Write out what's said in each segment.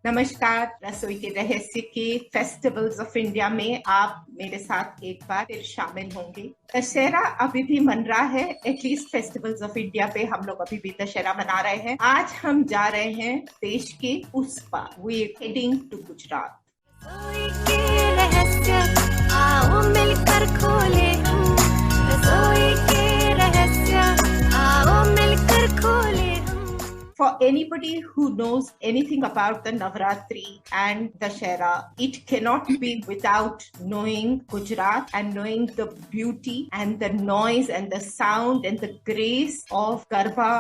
नमस्कार। रसोई के रहस्य के फेस्टिवल्स ऑफ इंडिया में आप मेरे साथ एक बार फिर शामिल होंगे। दशहरा अभी भी मन रहा है, एटलीस्ट फेस्टिवल्स ऑफ इंडिया पे हम लोग अभी भी दशहरा मना रहे हैं। आज हम जा रहे हैं देश के उस पार, we are heading to Gujarat. रसोई के रहस्य आओ मिलकर खोले हम, रसोई के रहस्य आओ मिलकर खोले हम। For anybody who knows anything about the Navratri and Dashera, it cannot be without knowing Gujarat and knowing the beauty and the noise and the sound and the grace of Garba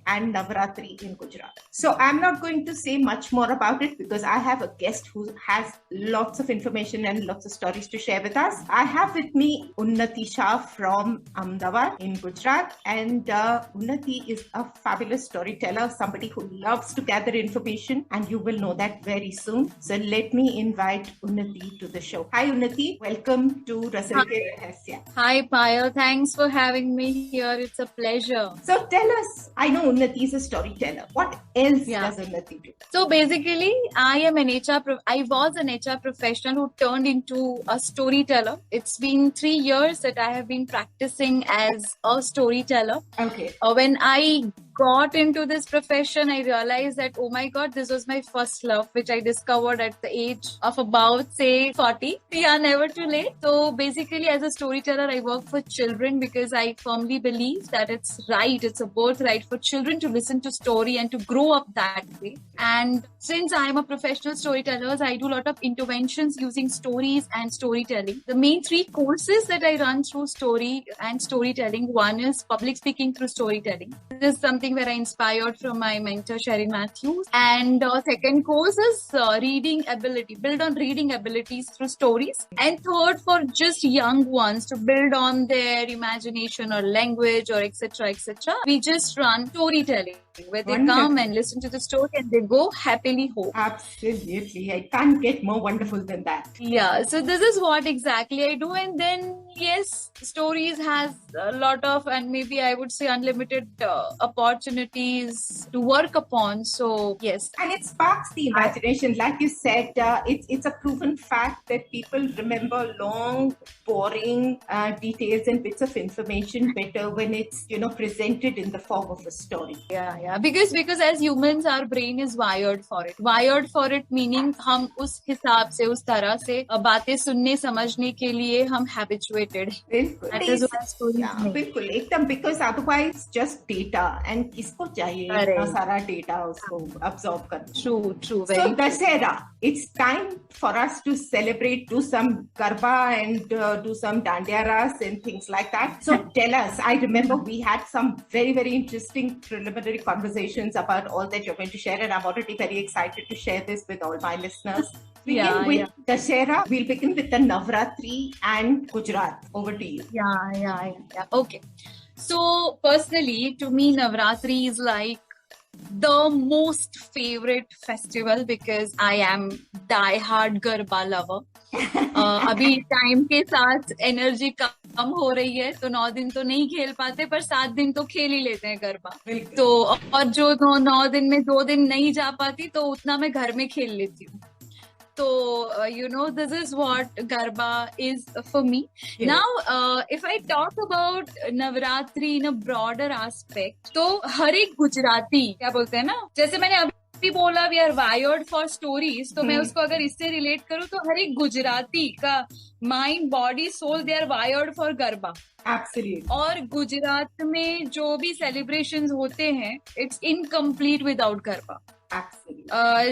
and Navratri in Gujarat. So I'm not going to say much more about it because I have a guest who has lots of information and lots of stories to share with us. I have with me Unnati Shah from Ahmedabad in Gujarat, and Unnati is a fabulous storyteller, somebody who loves to gather information, and you will know that very soon. So let me invite Unnati to the show. Hi Unnati, welcome to Rasoi Ke Rahasya. Hi Payal, thanks for having me here. It's a pleasure. So tell us, I know Unnati is a storyteller. What else does Unnati do? So basically, I was an HR professional who turned into a storyteller. It's been 3 years that I have been practicing as a storyteller. Okay. When I got into this profession, I realized that, oh my God, this was my first love, which I discovered at the age of about, say, 40. Yeah, never too late. So basically, as a storyteller, I work for children because I firmly believe that it's a birthright for children to listen to story and to grow up that way. And since I am a professional storyteller, I do a lot of interventions using stories and storytelling. The main 3 courses that I run through story and storytelling, one is public speaking through storytelling. This is something where I inspired from my mentor Sherry Matthews. And second course is reading ability, build on reading abilities through stories. And third, for just young ones to build on their imagination or language or etc. We just run storytelling, where they come and listen to the story and they go happily home. Absolutely. I can't get more wonderful than that. Yeah, so this is what exactly I do. And then, yes, stories has a lot of, and maybe I would say unlimited opportunities to work upon. So, yes. And it sparks the imagination. Like you said, it's a proven fact that people remember long, boring details and bits of information better when it's, presented in the form of a story. Yeah. Because as humans, our brain is wired for it. Wired for it meaning हम उस हिसाब से, उस तरह से बातें सुनने समझने के लिए हम habituated. बिल्कुल. That is why stories make. बिल्कुल एकदम, because otherwise just data, and किसको चाहिए इतना सारा data उसको absorb करना. True. So Dussehra, it's time for us to celebrate, do some Garba and do some Dandiya Ras and things like that. So tell us, I remember we had some very, very interesting preliminary conversations about all that you're going to share, and I'm already very excited to share this with all my listeners. Begin with Dussehra. We'll begin with the Navratri and Gujarat. Over to you. Yeah. Okay. So personally, to me, Navratri is like the most favorite festival because I am die-hard Garba lover. अभी time के साथ energy कम हो रही है, तो 9 दिन तो नहीं खेल पाते, पर 7 दिन तो खेल ही लेते हैं गरबा. तो और जो 9 दिन में 2 दिन नहीं जा पाती, तो उतना मैं घर में खेल लेती हूँ. So, this is what Garba is for me. Yeah. Now, if I talk about Navratri in a broader aspect, तो हर एक गुजराती, क्या बोलते हैं ना, जैसे मैंने अभी बोला we are wired for stories, तो मैं उसको अगर इससे रिलेट करूँ, तो हर एक गुजराती का mind, body, soul, they are wired for Garba. Absolutely. और गुजरात में जो भी सेलिब्रेशंस होते हैं, it's incomplete without Garba.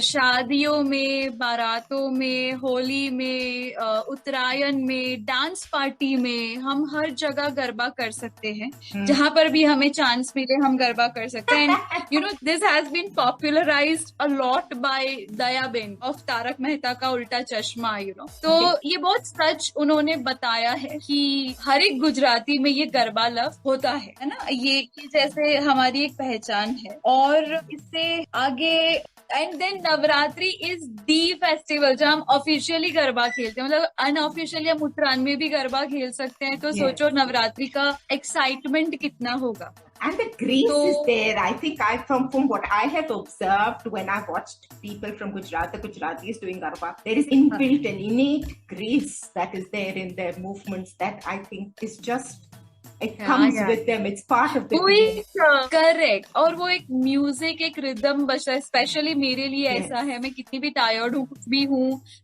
शादियों में, बारातों में, होली में, उत्तरायण में, डांस पार्टी में, हम हर जगह गरबा कर सकते हैं. जहां पर भी हमें चांस मिले हम गरबा कर सकते हैं. And this has been popularised a lot by Dayaben of Taarak Mehta Ka Ooltah चश्मा. तो ये बहुत सच उन्होंने बताया है कि हर एक गुजराती में ये गरबा लव होता है ना. ये जैसे हमारी एक पहचान है. और इससे आगे and then Navratri is the festival जहाँ हम ऑफिशियली गरबा खेलते हैं. मतलब अनऑफिशियली हम उत्तरायण में भी गरबा खेल सकते हैं. तो सोचो नवरात्रि का एक्साइटमेंट कितना होगा. And the grace So- is there. I think from what I have observed when I've watched people from Gujarat, the Gujaratis doing Garba, there is inbuilt and innate grace that is there in their movements that I think is just, it comes yeah. with them. It's part of the वो DNA. एक correct, और वो एक music, एक rhythm बजता है। Specially मेरे लिए Yes. ऐसा है, मैं कितनी भी टायर्ड हूँ,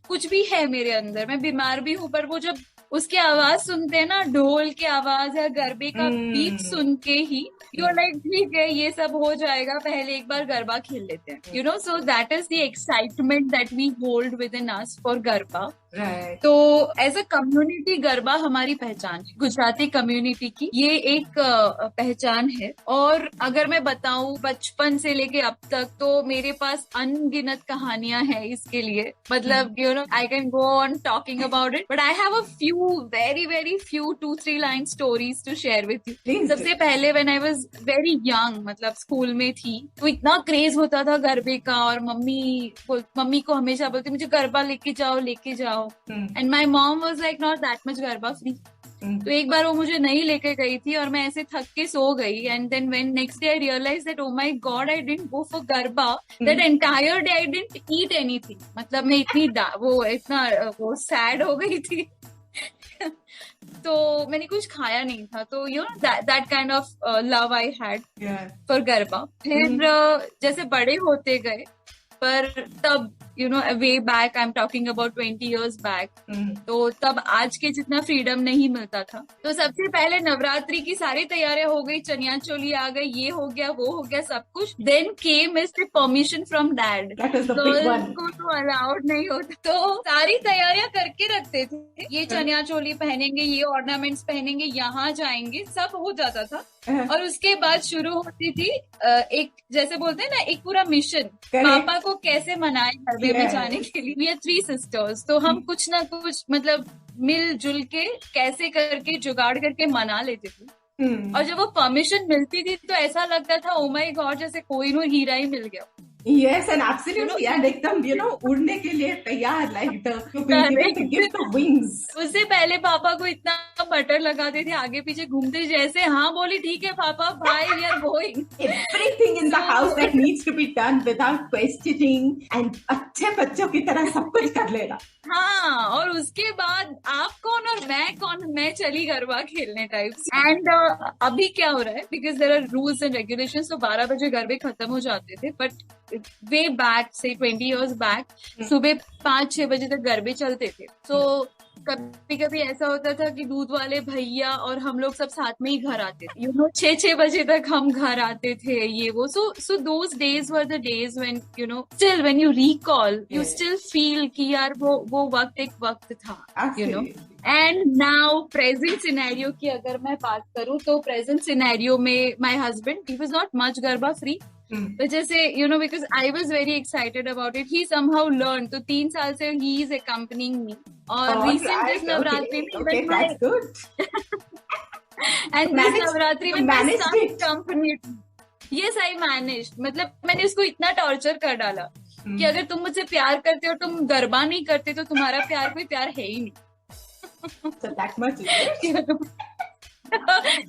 कुछ भी है मेरे अंदर, मैं बीमार भी हूँ, पर वो जब उसकी आवाज सुनते हैं ना, ढोल की आवाज या गरबे का बीट सुन के ही यू आर लाइक ठीक है, ये सब हो जाएगा, पहले एक बार गरबा खेल लेते हैं, you know. So that is the excitement that we hold within us for garba. Right. तो एज अ कम्युनिटी गरबा हमारी पहचान है, गुजराती कम्युनिटी की ये एक पहचान है। और अगर मैं बताऊं बचपन से लेके अब तक, तो मेरे पास अनगिनत कहानियां हैं इसके लिए। मतलब you know I can go on talking about it, but I have a few very few 2-3 line stories to share with you. Please. सबसे पहले when I was very young, मतलब स्कूल में थी, तो इतना क्रेज होता था गरबे का, और मम्मी को हमेशा बोलती मुझे गरबा लेके जाओ। And my mom was like not that much garba free. तो एक बार वो मुझे नहीं लेके गई थी और मैं ऐसे थक के सो गई। And then when next day I realise that oh my god I didn't go for garba, that entire day I didn't eat anything. मतलब मैं वो सैड हो गई थी तो मैंने कुछ खाया नहीं था। तो you know that kind of love I had for garba. फिर जैसे बड़े होते गए, पर तब you know way back, I am talking about 20 years back, तो तब आज के जितना फ्रीडम नहीं मिलता था। तो सबसे पहले नवरात्रि की सारी तैयारियां हो गई, चनिया चोली आ गई, ये हो गया वो हो गया सब कुछ। Then came is the permission from dad, को तो अलाउड नहीं होता, तो सारी तैयारियां करके रखते थे, ये चनिया चोली पहनेंगे, ये ऑर्नामेंट्स पहनेंगे, यहाँ जाएंगे, सब हो जाता था। और उसके बाद शुरू होती थी एक, जैसे बोलते हैं ना, एक पूरा मिशन, पापा को कैसे मनाए गरबे में जाने के लिए। वी आर 3 sisters, तो हम कुछ ना कुछ मतलब मिलजुल के कैसे करके जुगाड़ करके मना लेते थे। और जब वो परमिशन मिलती थी तो ऐसा लगता था ओ माय गॉड, जैसे कोई नो हीरा ही मिल गया। Yes, and absolutely, and एकदम you know उड़ने के लिए तैयार, like the gift of wings. उससे पहले पापा को इतना बटर लगाते थे, आगे पीछे घूमते, जैसे हाँ बोली ठीक है पापा, भाई we are going. Everything in the house that needs to be done without questioning, and अच्छे बच्चों की तरह सब कुछ कर लेना। हाँ, और उसके बाद आप कौन और मैं कौन, मैं चली गरबा खेलने टाइप्स। एंड अभी क्या हो रहा है, because there are rules and regulations, तो 12 बजे गरबे खत्म हो जाते थे। बट वे बैक से 20 years बैक सुबह 5-6 बजे तक गरबे चलते थे। तो कभी कभी ऐसा होता था कि दूध वाले भैया और हम लोग सब साथ में ही घर आते थे, यू नो 6-6 बजे तक हम घर आते थे, ये वो। So those days were the days when you know still when you recall you still feel कि यार वो वक्त एक वक्त था, you know. And now present scenario की अगर मैं बात करूं, तो प्रेजेंट सिनेरियो में my husband, he was not much garba free. तो जैसे you know, because I was very excited about it, he somehow learn. तो 3 साल से ही इज एक्कम्पनिंग मी, और रिसेंट दिस नवरात्रि में एंड दिस नवरात्रि में my son company, yes I managed. मतलब मैंने उसको इतना टॉर्चर कर डाला कि अगर तुम मुझसे प्यार करते हो, तुम गरबा नहीं करते, तो तुम्हारा प्यार कोई प्यार है ही नहीं। So that much is it?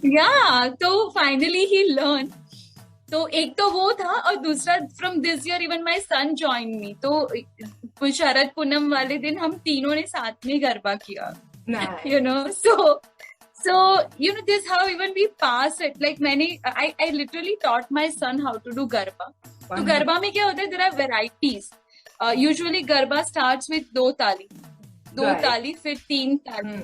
Yeah, तो फाइनली ही लर्न। तो एक तो वो था, और दूसरा from this year even my son join me. तो शरद पूनम वाले दिन हम तीनों ने साथ में गरबा किया, you know. So you know this how even we pass it, like मैंने I literally taught my son how to do garba. तो गरबा में क्या होता है, there are varieties. Usually garba starts with 2 ताली, 2 ताली, फिर 3 ताली,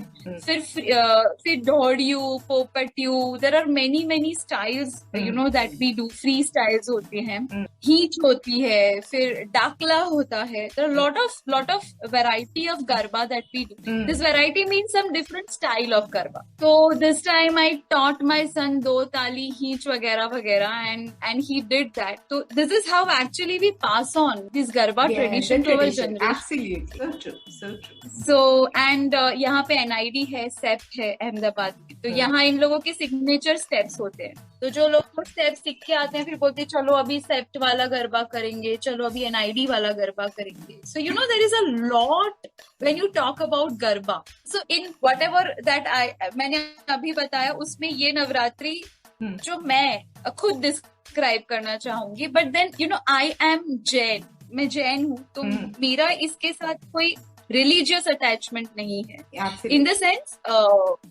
फिर ढोड़ियू, पोपटियू, there are many styles you know that we do. Free styles होते हैं, हीच होती है, फिर डाकला होता है। There are lot of variety of garba that we do. This variety means some different style of garba. तो this time I taught my son 2 ताली, हीच वगैरह एंड ही डिड दैट। तो this is how actually we pass on this garba tradition to our generation. Absolutely, so true, so true. So and यहाँ पे NID है, सेप्ट है अहमदाबाद में। तो यहाँ इन लोगों के सिग्नेचर स्टेप्स होते हैं। तो जो लोग स्टेप्स सीख के आते हैं, फिर बोलते हैं चलो अभी सेप्ट वाला गरबा करेंगे, चलो अभी NID वाला गरबा करेंगे। So you know there is a lot when you talk about garba. So in whatever that मैंने अभी बताया, उसमें ये नवरात्रि जो मैं खुद डिस्क्राइब करना चाहूंगी, but then you know I am Jain, मैं जैन हूँ, तो मेरा इसके साथ कोई रिलीजियस अटैचमेंट नहीं है। इन द सेंस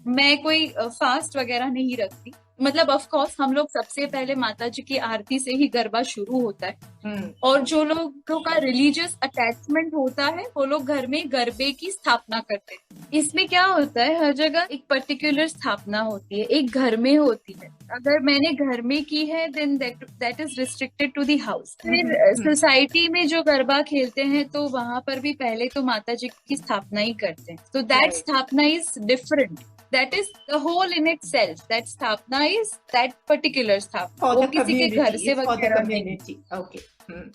मैं कोई फास्ट वगैरह नहीं रखती। मतलब ऑफ कोर्स हम लोग सबसे पहले माता जी की आरती से ही गरबा शुरू होता है, और जो लोगों का रिलीजियस अटैचमेंट होता है वो लोग घर में गरबे की स्थापना करते हैं। इसमें क्या होता है, हर जगह एक पर्टिकुलर स्थापना होती है, एक घर में होती है। अगर मैंने घर में की है then that is restricted to the house. फिर सोसाइटी में जो गरबा खेलते हैं तो वहां पर भी पहले तो माता जी की स्थापना ही करते हैं, तो दैट स्थापना is different. That is the whole in itself. That स्थापना is that particular स्थापना। वो किसी के घर से वगैरह नहीं। Okay.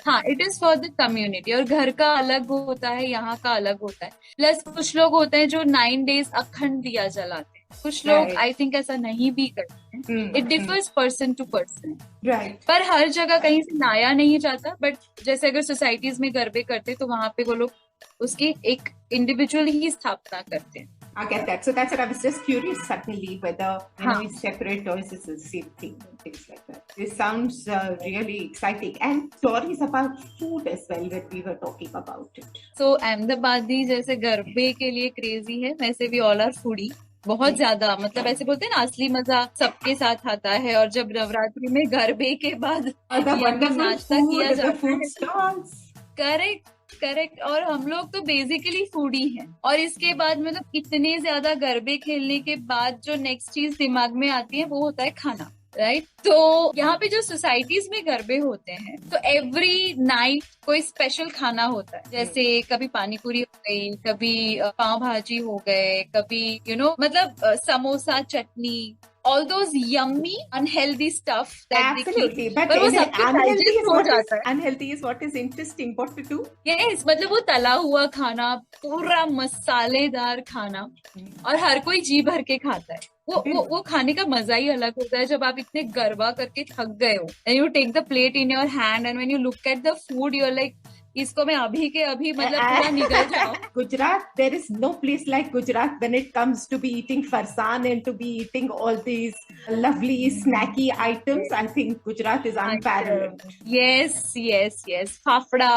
हाँ, it is for the community, और घर का अलग होता है, यहाँ का अलग होता है। प्लस कुछ लोग होते हैं जो 9 days अखंड दिया जलाते हैं, कुछ लोग आई थिंक ऐसा नहीं भी करते हैं। It differs person to person, पर हर जगह कहीं से लाया नहीं जाता। बट जैसे अगर सोसाइटीज में गरबे करते तो वहां पे वो लोग उसकी एक इंडिविजुअल ही स्थापना करते हैं। I get that. So that's what I was just curious suddenly whether it's separate or is it the same thing, things like that. This sounds really exciting, and stories about food as well that we were talking about it. So Ahmedabadi जैसे गरबे के लिए crazy है, वैसे भी all are foodie बहुत ज्यादा। मतलब ऐसे बोलते हैं ना, असली मजा सबके साथ आता है। और जब नवरात्रि में गरबे के बाद नाश्ता किया जाता है, करेक्ट। और हम लोग तो बेसिकली फूडी हैं, और इसके बाद मतलब इतने ज्यादा गरबे खेलने के बाद जो नेक्स्ट चीज दिमाग में आती है वो होता है खाना, राइट। तो यहाँ पे जो सोसाइटीज में गरबे होते हैं तो एवरी नाइट कोई स्पेशल खाना होता है। जैसे कभी पानी पूरी हो गई, कभी पाव भाजी हो गए, कभी मतलब समोसा, चटनी, all those yummy unhealthy stuff that absolutely they but वो सबके digest हो जाता है। unhealthy is what is interesting, what to do? Yes, मतलब वो तला हुआ खाना, पूरा मसालेदार खाना, और हर कोई जी भर के खाता है। वो खाने का मजा ही अलग होता है जब आप इतने गरबा करके थक गए हो, and you take the plate in your hand and when you look at the food you're like, इसको मैं अभी के अभी मतलब पूरा निकल जाओ। Gujarat, there is no place like Gujarat when it comes to be eating farsan and to be eating all these lovely snacky items. I think Gujarat is unparalleled. Yes. Fafda,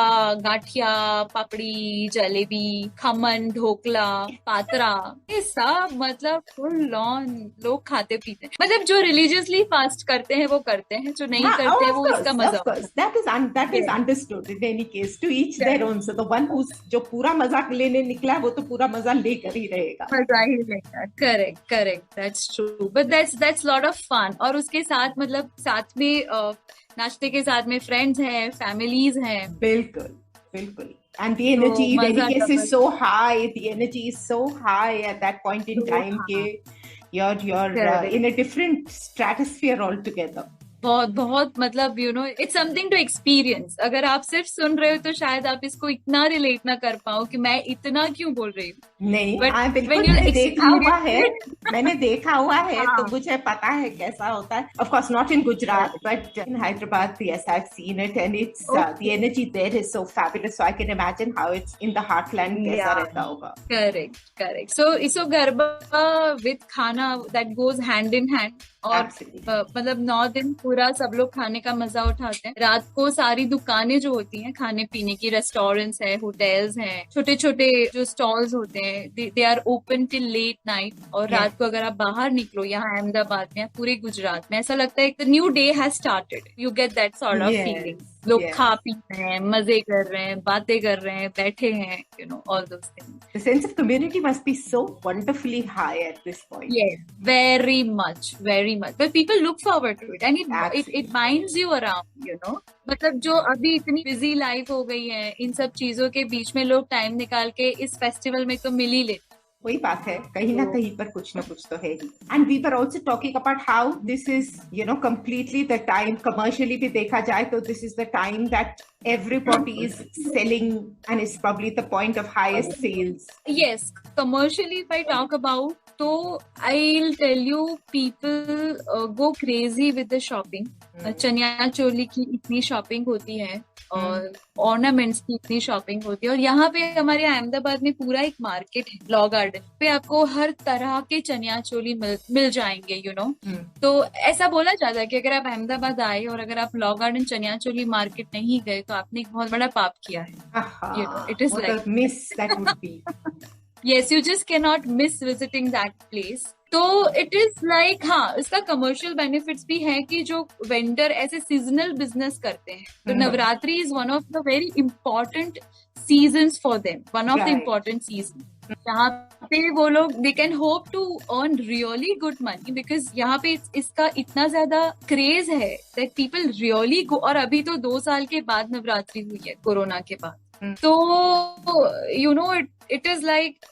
gathiya, पापड़ी, जलेबी, खमन, ढोकला, पात्रा, ये सब मतलब फुल ऑन लोग खाते पीते हैं। मतलब जो religiously fast करते हैं वो करते हैं, जो नहीं करते हैं वो इसका मजा। That is understood in any case. To each their own. So the one who's जो पूरा मजा लेने निकला है वो तो पूरा मजा लेकर ही रहेगा। मजा ही लेगा। Correct, that's true. But that's lot of fun. और उसके साथ मतलब साथ में नाश्ते के साथ में फ्रेंड्स हैं, फैमिलीज हैं। बिल्कुल। And the energy, in any case, is so high. The energy is so high at that point in time कि you're in a different stratosphere altogether. बहुत मतलब इट्स समथिंग टू एक्सपीरियंस। अगर आप सिर्फ सुन रहे हो तो शायद आप इसको इतना रिलेट ना कर पाओ कि मैं इतना क्यों बोल रही हूँ। नहीं, बिल्कुल मैंने देखा हुआ है तो मुझे पता है कैसा होता है। Of course not in Gujarat but in Hyderabad, yes, I've seen it and it's the energy there is so fabulous, so I can imagine how it's in the heartland कैसा रहता होगा। Correct. So गरबा with खाना that goes hand in hand। और मतलब 9 दिन पूरा सब लोग खाने का मजा उठाते हैं। रात को सारी दुकानें जो होती हैं खाने पीने की, रेस्टोरेंट्स हैं, होटल्स हैं, छोटे छोटे जो स्टॉल्स होते हैं, they are open till late night. और रात को अगर आप बाहर निकलो, यहाँ अहमदाबाद में, पूरे गुजरात में ऐसा लगता है the new day has started. You get that sort of feeling. लोग खा पी रहे हैं, मजे कर रहे हैं, बातें कर रहे हैं, बैठे हैं, all those things. The sense of community must be so wonderfully high at this point. Yes, very much. But people look forward to it and it binds you around, मतलब जो अभी इतनी बिजी लाइफ हो गई है, इन सब चीजों के बीच में लोग टाइम निकाल के इस फेस्टिवल में तो मिल ही लेते। वही बात है, कहीं ना कहीं पर कुछ ना कुछ तो है ही। And we were also talking about how this is completely the time, commercially भी देखा जाए तो this is the time that everybody is selling and is probably the point of highest sales. Yes, commercially if I talk about, so I'll tell you people go crazy with the shopping. Chaniya choli की इतनी shopping होती है और ornaments की इतनी shopping होती है। और यहाँ पे हमारे अहमदाबाद में पूरा एक मार्केट है, लॉ गार्डन पे आपको हर तरह के चनिया चोली मिल जाएंगे, यू नो। तो ऐसा बोला जाता है कि अगर आप अहमदाबाद आए और अगर आप law garden chaniya choli market नहीं गए तो आपने एक बहुत बड़ा पाप किया है, you know. It is what a miss that would be. Yes, you just cannot miss visiting that place. तो इट इज लाइक, हाँ, इसका कमर्शियल बेनिफिट्स भी है कि जो वेंडर ऐसे सीजनल बिजनेस करते हैं, तो Navratri is one of the very important seasons for them, one of the important season यहाँ पे वो लोग they can hope to earn really good money, because यहाँ पे इसका इतना ज्यादा क्रेज है दैट पीपल रियली गो। और अभी तो 2 साल के बाद नवरात्रि हुई है कोरोना के बाद, तो you know it is like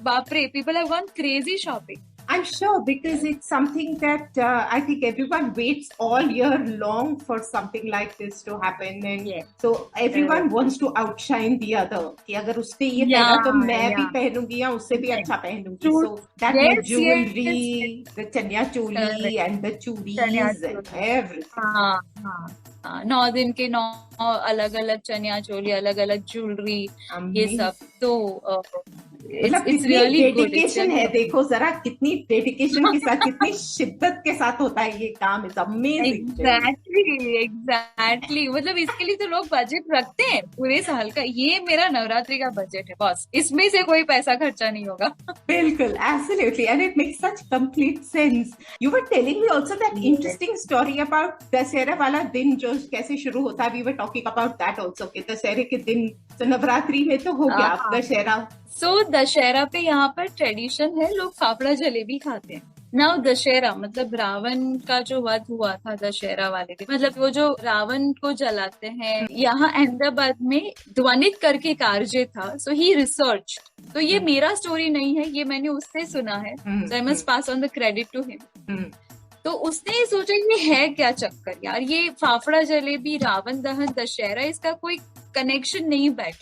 बापरे, people have gone crazy shopping. I'm sure, because it's something that I think everyone waits all year long for something like this to happen, and so everyone wants to outshine the other. कि अगर उसने ये पहना तो मैं भी पहनूंगी या उससे भी अच्छा पहनूंगी. So that jewelry, the chanya choli and the churis and everything. 9 दिन के 9 अलग अलग चनिया चोली, अलग अलग ज्वेलरी, ये सब तो इट्स रियली डेडिकेशन है. देखो जरा कितनी डेडिकेशन के साथ, कितनी शिद्दत के साथ होता है ये काम. It's amazing. एग्जैक्टली. मतलब इसके लिए तो लोग बजट रखते हैं पूरे साल का. ये मेरा नवरात्रि का बजट है बस, इसमें से कोई पैसा खर्चा नहीं होगा. बिल्कुल, absolutely, and it makes such complete sense. You were telling me also that interesting story about Dussehra वाला दिन जो कैसे शुरू होता है. We were talking about that also कि दशहरे के दिन, तो नवरात्रि में तो हो गया दशहरा. सो दशहरा पे यहाँ पर ट्रेडिशन है, लोग फाफड़ा जलेबी खाते हैं. नाउ दशहरा मतलब रावण का जो वध हुआ था दशहरा वाले दिन, मतलब वो जो रावण को जलाते हैं. यहाँ अहमदाबाद में ध्वनित करके एक आरजे था, सो ही रिसर्च. तो ये मेरा स्टोरी नहीं है, ये मैंने उससे सुना है. So I must pass on the credit to him. तो उसने सोचा ये है क्या चक्कर यार, ये फाफड़ा जलेबी, रावण दहन, दशहरा, इसका कोई कनेक्शन नहीं बैठ.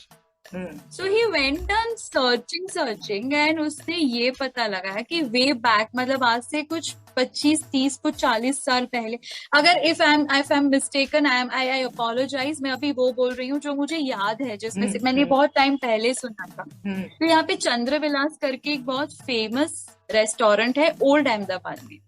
So he went on searching and उसने ये पता लगाया कि वे बैक, मतलब आज से कुछ 25, 30, कुछ 40 साल पहले, अगर if I am mistaken, I apologise, मैं अभी वो बोल रही हूँ जो मुझे याद है, जिसमें से मैंने बहुत टाइम पहले सुना था. तो यहाँ पे चंद्र विलास करके एक बहुत फेमस रेस्टोरेंट है ओल्ड अहमदाबाद में.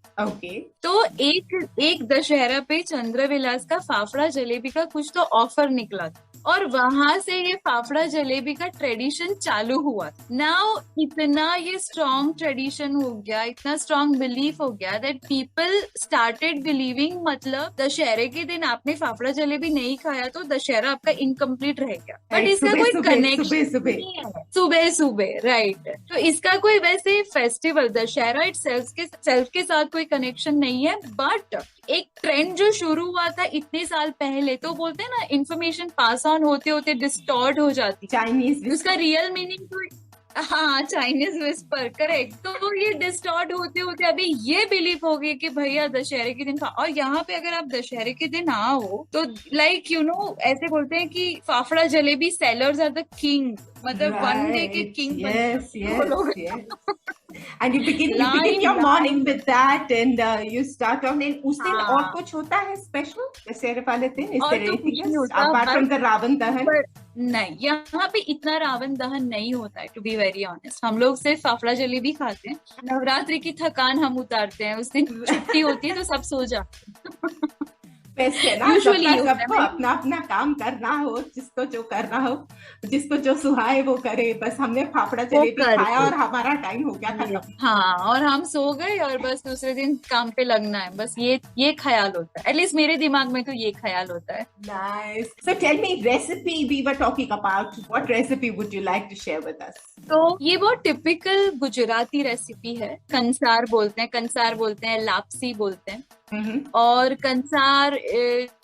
तो एक दशहरा पे चंद्र विलास का फाफड़ा जलेबी का कुछ तो ऑफर निकला था, और वहां से ये फाफड़ा जलेबी का ट्रेडिशन चालू हुआ. नाउ इतना ये स्ट्रॉन्ग ट्रेडिशन हो गया, इतना स्ट्रॉन्ग बिलीफ हो गया दैट पीपल स्टार्टेड बिलीविंग, मतलब दशहरे के दिन आपने फाफड़ा जलेबी नहीं खाया तो दशहरा आपका इनकम्प्लीट रह गया. बट इसका कोई कनेक्शन नहीं है. सुबह राइट. तो इसका कोई वैसे फेस्टिवल दशहरा इटसेल्फ के साथ कोई कनेक्शन नहीं है. बट एक ट्रेंड जो शुरू हुआ था इतने साल पहले, तो बोलते हैं ना इंफॉर्मेशन पास ऑन होते होते डिस्टॉर्ट हो जाती. चाइनीज, उसका रियल मीनिंग तो, हाँ, चाइनीज विस्पर, करेक्ट. तो ये डिस्टॉर्ट होते होते अभी ये बिलीव हो गई कि भैया दशहरे के दिन और यहाँ पे अगर आप दशहरे के दिन आओ तो लाइक यू नो ऐसे बोलते हैं कि fafda jalebi sellers are the king, मतलब वन डे के king. And you begin your morning with that, and you start on. And उस दिन और कुछ होता है स्पेशल दशहरे वाले दिन? Is there anything else apart from the Ravan दहन? नहीं, यहाँ पे इतना रावण दहन नहीं होता है, टू बी वेरी ऑनेस्ट. हम लोग सिर्फ फाफड़ा जलेबी खाते हैं. नवरात्रि की थकान हम उतारते हैं, उस दिन छुट्टी होती है तो सब सो जाते हैं. सबको अपना अपना काम करना हो, जिसको जो करना हो, जिसको जो सुहाए वो करे. बस हमने फाफड़ा जलेबी खाया और हमारा टाइम हो गया खत्म. हाँ, और हम सो गए और बस दूसरे दिन काम पे लगना है. बस ये ख्याल होता है, एटलीस्ट मेरे दिमाग में तो ये ख्याल होता है. Nice. So tell me, recipe we were talking about, what recipe would you like to share with us? तो ये बहुत टिपिकल गुजराती रेसिपी है. कंसार बोलते हैं, लापसी बोलते हैं. और कंसार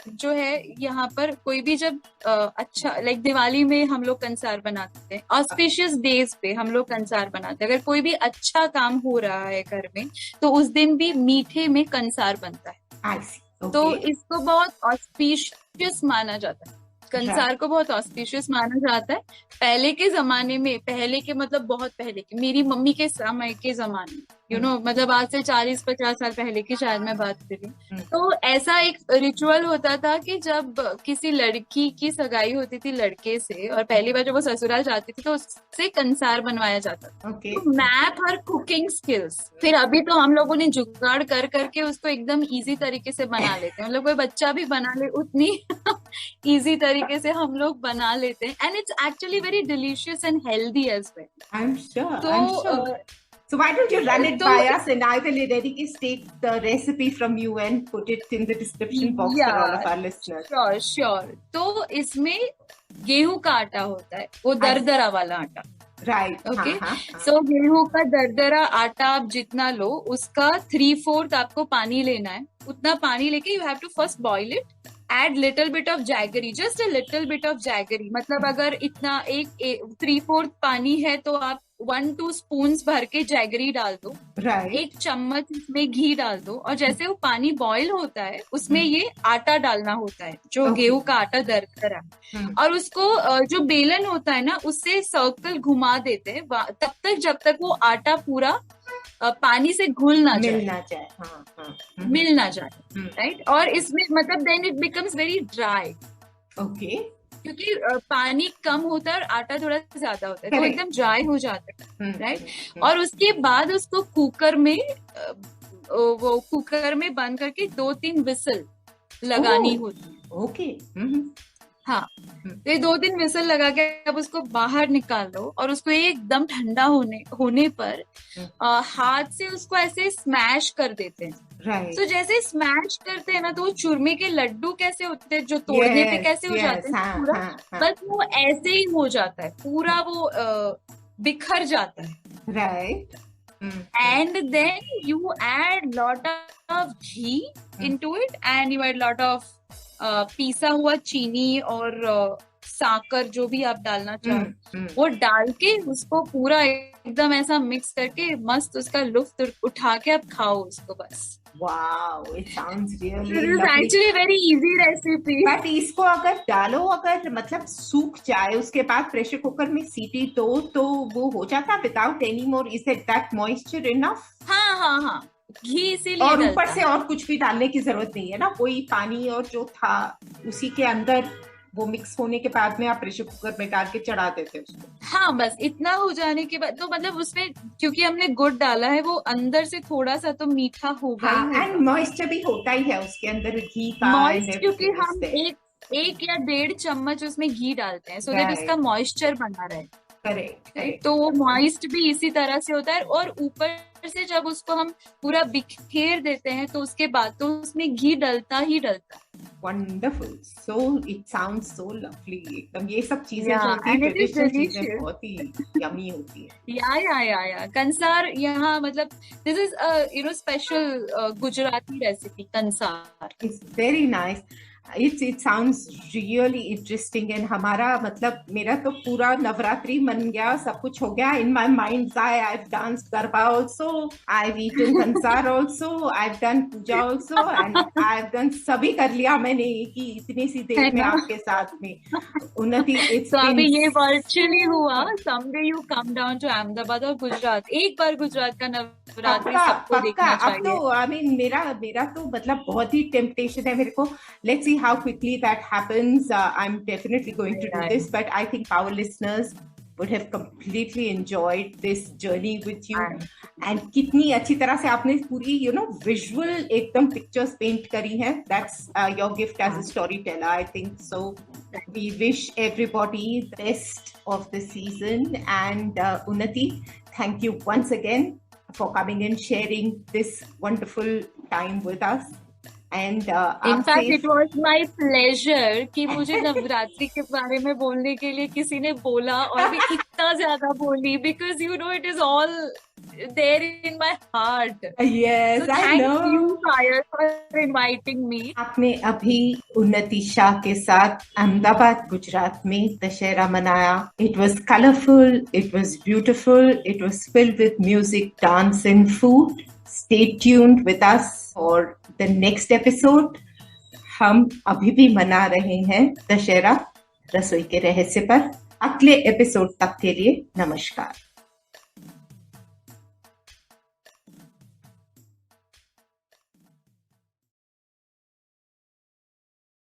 जो है यहाँ पर कोई भी जब अच्छा लाइक दिवाली में हम लोग कंसार बनाते हैं, ऑस्पिशियस डेज पे हम लोग कंसार बनाते हैं. अगर कोई भी अच्छा काम हो रहा है घर में तो उस दिन भी मीठे में कंसार बनता है. तो इसको बहुत ऑस्पिशियस माना जाता है. कंसार को बहुत ऑस्पिशियस माना जाता है. पहले के जमाने में, पहले के मतलब बहुत पहले के, मेरी मम्मी के समय के जमाने में यू नो, मतलब आज से 40-50 साल पहले की शायद मैं बात करी। तो ऐसा एक रिचुअल होता था कि जब किसी लड़की की सगाई होती थी लड़के से, और पहली बार जब वो ससुराल जाती थी तो उससे कंसार बनवाया जाता था। ओके। तो मैप हर कुकिंग स्किल्स, फिर अभी तो हम लोगों ने जुगाड़ कर करके उसको एकदम इजी तरीके से बना लेते हैं, मतलब कोई बच्चा भी बना ले उतनी इजी तरीके से हम लोग बना लेते हैं, and it's actually very delicious and healthy as well. I'm sure. तो I'm sure. So why don't you run it तो by us, and I will dedicate take the recipe from you and put it in the description box for all of our listeners. Sure sure. तो इसमें गेहूं का आटा होता है, वो दरदरा वाला आटा। Right. ओके, हाँ. सो गेहूं का दरदरा आटा आप जितना लो उसका 3/4 आपको पानी लेना है। उतना पानी लेके you have to first boil it, add little bit of jaggery, just a little bit of jaggery, मतलब अगर इतना एक 3/4 पानी है तो आप 1-2 स्पून भर के जैगरी डाल दो, Right. 1 चम्मच इसमें घी डाल दो, और जैसे वो पानी बॉईल होता है उसमें ये आटा डालना होता है, जो गेहूं का आटा दरदरा, और उसको जो बेलन होता है ना उससे सर्कल घुमा देते हैं तब तक जब तक वो आटा पूरा पानी से घुल ना जाए, मिलना जाए। हाँ. मिल ना जाए, राइट। और इसमें मतलब then it becomes very dry, Okay. क्योंकि पानी कम होता है और आटा थोड़ा ज्यादा होता है, तो Correct. एकदम ड्राई हो जाता है, राइट। और उसके बाद उसको कुकर में वो कुकर में बंद करके 2-3 विसल लगानी होती है। Okay. हाँ, तो ये 2-3 विसल लगा के अब उसको बाहर निकाल लो, और उसको एकदम ठंडा होने पर हाथ से उसको ऐसे स्मैश कर देते हैं। Right. तो जैसे स्मैश करते हैं ना, तो वो चूरमे के लड्डू कैसे होते हैं, जो तोड़ने पे कैसे हो जाते हैं पूरा, बस वो ऐसे ही हो जाता है, पूरा वो बिखर जाता है। Right. And then you add lot of ghee into it, and you add lot of पीसा हुआ चीनी और साकर, जो भी आप डालना चाहो वो डाल के उसको पूरा एकदम ऐसा मिक्स करके मस्त उसका लुत्फ उठा के आप खाओ उसको बस। Wow, it sounds really This is lovely. actually a very easy recipe. But इसको अगर डालो, अगर मतलब सूख जाए उसके बाद प्रेशर कुकर में सीटी दो तो वो हो जाता without any more, is it that moisture enough? हाँ, घी इसीलिए और डलता ऊपर से और कुछ भी डालने की जरूरत नहीं है ना, वही पानी और जो था उसी के अंदर वो मिक्स होने के बाद में आप प्रेशर कुकर में डाल के चढ़ा देते उसको। हाँ, बस इतना हो जाने के बाद तो मतलब उसमें क्योंकि हमने गुड़ डाला है वो अंदर से थोड़ा सा तो मीठा होगा ही, एंड मॉइस्चर भी होता ही है उसके अंदर घी का, मॉइस्ट, क्योंकि हम एक या 1.5 चम्मच उसमें घी डालते हैं, सो दैट उसका मॉइस्चर बना रहे। करेक्ट। तो वो मॉइस्ट भी इसी तरह से होता है, और ऊपर से जब उसको हम पूरा बिखेर देते हैं तो उसके बाद तो उसमें घी डलता ही डलता है। Wonderful, so it sounds so lovely एकदम। ये सब चीजें Yeah, जो होती and है it is ट्रेडिशनल चीजें delicious. बहुत ही यमी होती है। या कंसार यहाँ मतलब this is special Gujarati recipe kansar. It's very nice. It sounds really interesting, and हमारा मतलब मेरा तो पूरा नवरात्रि मन गया, सब कुछ हो गया। In my mind's eye, I've danced garba also, I've eaten Kansar also, I've done Puja also, and I've done सभी कर लिया मैंने कि इतनी सी देर में आपके साथ में। उन्नति, तो अभी ये वर्चुअली हुआ, someday you come down to Ahmedabad और गुजरात, एक बार गुजरात का नवरात्रि सबको देखना चाहिए। अब तो आई मीन मेरा तो मतलब बहुत ही टेम्पटेशन है मेरे को। Let's see how quickly that happens. I'm definitely going to do this, but I think our listeners would have completely enjoyed this journey with you. And कितनी अच्छी तरह से आपने पूरी visual एकदम pictures paint करी हैं. That's your gift as a storyteller, I think. So we wish everybody the best of the season. And Unnati, thank you once again for coming and sharing this wonderful time with us. And in fact it was my pleasure कि मुझे नवरात्रि के बारे में बोलने के लिए किसी ने बोला, और भी इतना ज्यादा बोली, because it is all there in my heart. Yes, so I know. Thank you, Fire, for inviting me. आपने अभी उन्नति शाह के साथ अहमदाबाद गुजरात में दशहरा मनाया. It was colorful, it was beautiful, it was filled with music, dance and food. Stay tuned with us for the next episode. हम अभी भी मना रहे हैं दशहरा रसोई के रहस्य पर. अगले एपिसोड तक के लिए नमस्कार.